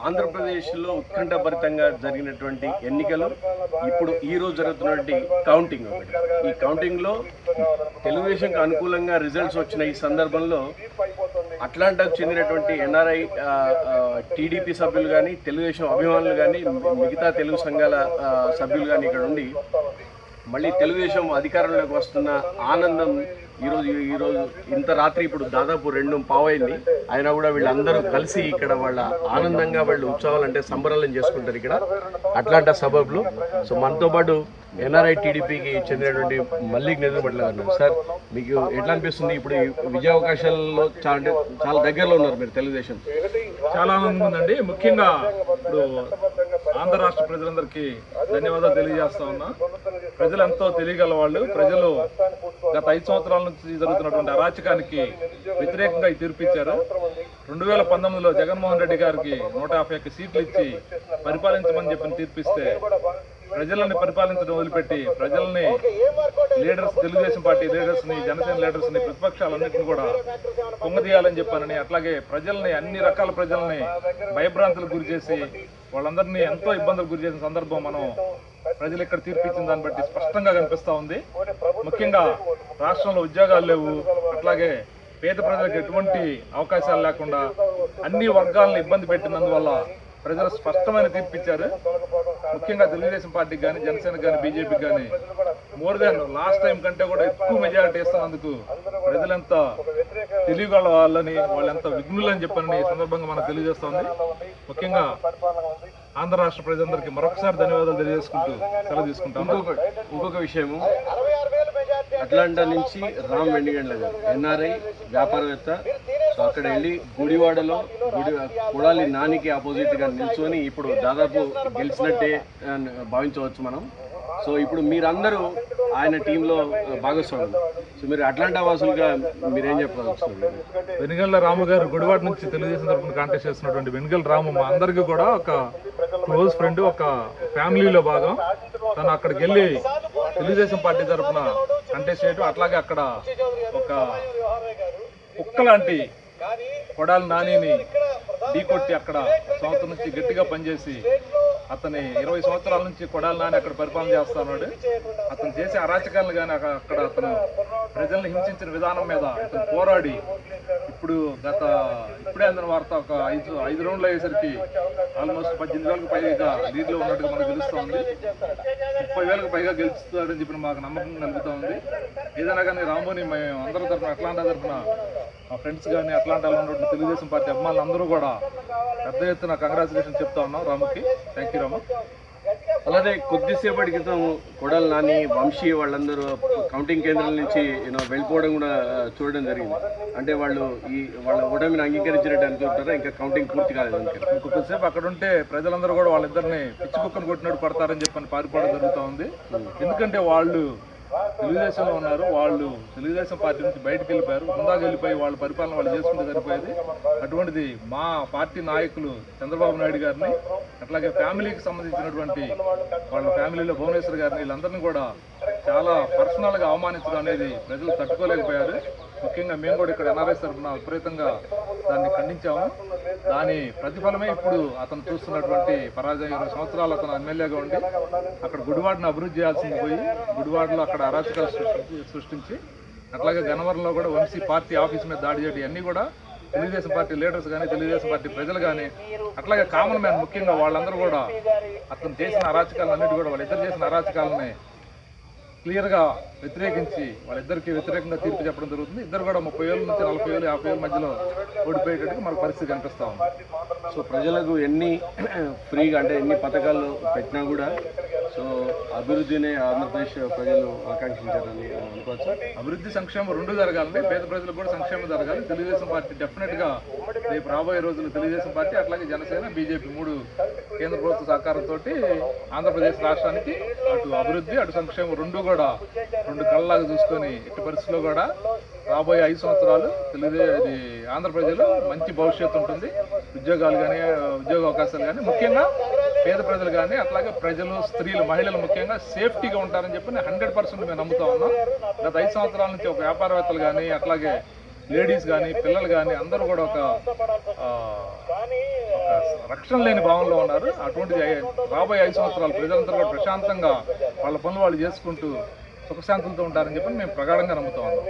ఆంధ్రప్రదేశ్లో ఉత్కంఠభరితంగా జరిగినటువంటి ఎన్నికలు ఇప్పుడు ఈరోజు జరుగుతున్నటువంటి కౌంటింగ్ ఒకటి. ఈ కౌంటింగ్లో తెలుగుదేశంకి అనుకూలంగా రిజల్ట్స్ వచ్చిన ఈ సందర్భంలో అట్లాంటాకు చెందినటువంటి ఎన్ఆర్ఐ టీడీపీ సభ్యులు కానీ, తెలుగుదేశం అభిమానులు కానీ, మిగతా తెలుగు సంఘాల సభ్యులు కానీ ఇక్కడ ఉండి మళ్ళీ తెలుగుదేశం అధికారంలోకి వస్తున్న ఆనందం ఈరోజు ఇంత రాత్రి ఇప్పుడు దాదాపు 2:15 అయింది. అయినా కూడా వీళ్ళందరూ కలిసి ఇక్కడ వాళ్ళ ఆనందంగా వాళ్ళు ఉత్సవాలు అంటే సంబరాలను చేసుకుంటారు ఇక్కడ అట్లాంటా సబబ్లో. సో మనతో పాటు ఎన్ఆర్ఐ టీడీపీకి చెందినటువంటి మల్లిక్ నెదురుపట్ల గారు. సార్, మీకు ఎట్లా అనిపిస్తుంది? ఇప్పుడు విజయ అవకాశాలలో చాలా దగ్గరలో ఉన్నారు మీరు తెలుగుదేశం. చాలా ఆనందంగా ఉందండి. ముఖ్యంగా ఇప్పుడు ఆంధ్ర రాష్ట్ర ప్రజలందరికీ ధన్యవాదాలు తెలియజేస్తా ఉన్నా. ప్రజలు ఎంతో తెలియగల వాళ్ళు. ప్రజలు గత 5 సంవత్సరాల నుంచి జరుగుతున్నటువంటి అరాచకానికి వ్యతిరేకంగా ఈ తీర్పు ఇచ్చారు. 2019లో జగన్మోహన్ రెడ్డి గారికి 151 సీట్లు ఇచ్చి పరిపాలించమని చెప్పిన తీర్పిస్తే ప్రజలని పరిపాలించడం వదిలిపెట్టి ప్రజల్ని లీడర్స్, తెలుగుదేశం పార్టీ లీడర్స్ని, జనసేన లీడర్స్ని, ప్రతిపక్షాలన్నింటినీ కూడా పొంగదీయాలని చెప్పానని, అట్లాగే ప్రజల్ని, అన్ని రకాల ప్రజల్ని భయభ్రాంతులకు గురి చేసి వాళ్ళందరినీ ఎంతో ఇబ్బందులకు గురి చేసిన సందర్భం మనం ప్రజలు ఇక్కడ తీర్పిచ్చిన దాన్ని బట్టి స్పష్టంగా కనిపిస్తూ ఉంది. ముఖ్యంగా రాష్ట్రంలో ఉద్యోగాలు లేవు, అట్లాగే పేద ప్రజలకు ఎటువంటి అవకాశాలు లేకుండా అన్ని వర్గాలను ఇబ్బంది పెట్టినందువల్ల ప్రజలు స్పష్టమైన తీర్పిచ్చారు. ముఖ్యంగా తెలుగుదేశం పార్టీకి కానీ, జనసేనకు కానీ, బీజేపీకి కానీ మోర్ దాన్ లాస్ట్ టైం కంటే కూడా ఎక్కువ మెజారిటీ ఇస్తున్నందుకు ప్రజలంతా తెలియగల వాళ్ళని, వాళ్ళెంత విఘ్నులని చెప్పని ఈ సందర్భంగా మనం తెలియజేస్తుంది. ముఖ్యంగా ఆంధ్ర రాష్ట్ర ప్రజలందరికీ మరొకసారి ధన్యవాదాలు తెలియజేసుకుంటూ సెలవు తీసుకుంటాం. ఇంకొక విషయము, అట్లాంటా నుంచి రామ్ వెండిగండ్ల గారు ఎన్ఆర్ఐ వ్యాపారవేత్త. సో అక్కడ వెళ్ళి గుడివాడలో కొడాలి నానికి ఆపోజిట్గా నిల్చొని ఇప్పుడు దాదాపు గెలిచినట్టే భావించవచ్చు మనం. సో ఇప్పుడు మీరందరూ ఆయన టీంలో భాగస్వాములు. సో మీరు అట్లాంటా వాసులుగా మీరేం చెప్పవచ్చు? వెనుగళ్ల రాము గారు గుడివాడ నుంచి తెలుగుదేశం తరఫున కాంటెస్ట్ చేస్తున్నటువంటి వెనుగళ్ల రాము మా అందరికీ కూడా ఒక క్లోజ్ ఫ్రెండ్, ఒక ఫ్యామిలీలో భాగం. తను అక్కడికి వెళ్ళి తెలుగుదేశం పార్టీ తరఫున కంటెస్ట్ చేయడం, అట్లాగే అక్కడ ఒక కుక్క లాంటి కొడాలి నానిని ఢీకొట్టి అక్కడ సంవత్సరం నుంచి గట్టిగా పనిచేసి అతని 20 సంవత్సరాల నుంచి కొడాలి నాని అక్కడ పరిపాలన చేస్తున్నాడు. అతను చేసే అరాచకాలను కానీ అక్కడ అతను ప్రజల్ని హింసించిన విధానం మీద అతను పోరాడి ఇప్పుడే అందిన వార్త ఒక 5 రౌండ్లు అయ్యేసరికి ఆల్మోస్ట్ 18,000కు పైగా లీడ్లో ఉన్నట్టుగా మనకు తెలుస్తూ ఉంది. 30,000కు పైగా గెలుస్తాడని చెప్పిన మాకు నమ్మకం కలుగుతూ ఉంది. ఏదైనా కానీ రాముని మేము అందరి తరఫున, అట్లాంటా తరఫున మా ఫ్రెండ్స్ కానీ, అట్లాంటాలో ఉన్నటువంటి తెలుగుదేశం పార్టీ అభిమానులు అందరూ కూడా పెద్ద ఎత్తున కంగ్రాచులేషన్ చెప్తా ఉన్నాం రాముకి. థ్యాంక్ యూ రాము. అలాగే కొద్దిసేపటి క్రితం కొడాలి నాని, వంశీ వాళ్ళందరూ కౌంటింగ్ కేంద్రాల నుంచి వెళ్ళిపోవడం కూడా చూడడం జరిగింది. అంటే వాళ్ళ ఓటమిని అంగీకరించినట్టు అనుకుంటారా? ఇంకా కౌంటింగ్ పూర్తి కాలేదు. ఇంకొకసేపు అక్కడ ఉంటే ప్రజలందరూ కూడా వాళ్ళిద్దరిని పిచ్చి కుక్కను కొట్టినట్టు పడతారని చెప్పని పారిపోవడం జరుగుతూ ఉంది. ఎందుకంటే వాళ్ళు తెలుగుదేశంలో ఉన్నారు, వాళ్ళు తెలుగుదేశం పార్టీ నుంచి బయటకు వెళ్ళిపోయారు. ముందాగా వెళ్ళిపోయి వాళ్ళ పరిపాలన వాళ్ళు చేసుకుంటే సరిపోయేది. అటువంటిది మా పార్టీ నాయకులు చంద్రబాబు నాయుడు గారిని, అట్లాగే ఫ్యామిలీకి సంబంధించినటువంటి వాళ్ళ ఫ్యామిలీలో భువనేశ్వర్ గారిని, వీళ్ళందరినీ కూడా చాలా పర్సనల్గా అవమానించడం అనేది ప్రజలు తట్టుకోలేకపోయారు. ముఖ్యంగా మేము కూడా ఇక్కడ ఎన్ఆర్ఐ తరఫున విపరీతంగా దాన్ని ఖండించాము. దాని ప్రతిఫలమే ఇప్పుడు అతను చూస్తున్నటువంటి పరాజయం. 20 సంవత్సరాలు అతను ఎమ్మెల్యేగా ఉండి అక్కడ గుడివాడను అభివృద్ధి చేయాల్సింది పోయి గుడివాడలో అక్కడ అరాచకాలు సృష్టించి, అట్లాగే గన్నవరంలో కూడా వంశీ పార్టీ ఆఫీస్ మీద దాడి చేయడం, అన్నీ కూడా తెలుగుదేశం పార్టీ లీడర్స్ కానీ, తెలుగుదేశం పార్టీ ప్రజలు కానీ, అట్లాగే కామన్ మ్యాన్ ముఖ్యంగా వాళ్ళందరూ కూడా అతను చేసిన అరాచకాలన్నిటి కూడా, వాళ్ళిద్దరు చేసిన అరాచకాలని క్లియర్గా వ్యతిరేకించి వాళ్ళిద్దరికీ వ్యతిరేకంగా తీర్పు చెప్పడం జరుగుతుంది. ఇద్దరు కూడా 30,000 నుంచి 40,000, 50,000 మధ్యలో ఓడిపోయేటట్టుగా మనకు పరిస్థితి కనిపిస్తూ ఉంది. సో ప్రజలకు ఎన్ని ఫ్రీగా అంటే ఎన్ని పథకాలు పెట్టినా కూడా సో అభివృద్ధినే ఆంధ్రప్రదేశ్ ప్రజలు ఆకాంక్షించారని అనుకోవచ్చు. అభివృద్ధి, సంక్షేమం రెండు జరగాలని, పేద ప్రజలకు కూడా సంక్షేమం జరగాలి. తెలుగుదేశం పార్టీ డెఫినెట్గా రేపు రాబోయే రోజులు తెలుగుదేశం పార్టీ, అట్లాగే జనసేన, బీజేపీ 3 కేంద్ర ప్రభుత్వ సహకారంతో ఆంధ్రప్రదేశ్ రాష్ట్రానికి అటు అభివృద్ధి, అటు సంక్షేమం రెండు కూడా 2 కళ్ళలాగా చూసుకొని ఎట్టి పరిస్థితుల్లో కూడా రాబోయే 5 సంవత్సరాలు ఆంధ్ర ప్రజలు మంచి భవిష్యత్తు ఉంటుంది. ఉద్యోగాలు కానీ, ఉద్యోగ అవకాశాలు కానీ, ముఖ్యంగా పేద ప్రజలు కానీ, అట్లాగే ప్రజలు, స్త్రీలు, మహిళలు ముఖ్యంగా సేఫ్టీగా ఉంటారని చెప్పి 100% మేము నమ్ముతా ఉన్నాం. గత 5 సంవత్సరాల నుంచి ఒక వ్యాపారవేత్తలు కానీ, అట్లాగే లేడీస్ కానీ పిల్లలు కానీ అందరూ కూడా ఒక రక్షణ లేని భావంలో ఉన్నారు. అటువంటి రాబోయే 5 సంవత్సరాలు ప్రజలందరూ కూడా ప్రశాంతంగా వాళ్ళ పనులు వాళ్ళు చేసుకుంటూ సుఖశాంతులతో ఉంటారని చెప్పి మేము ప్రగాఢంగా నమ్ముతా ఉన్నాం.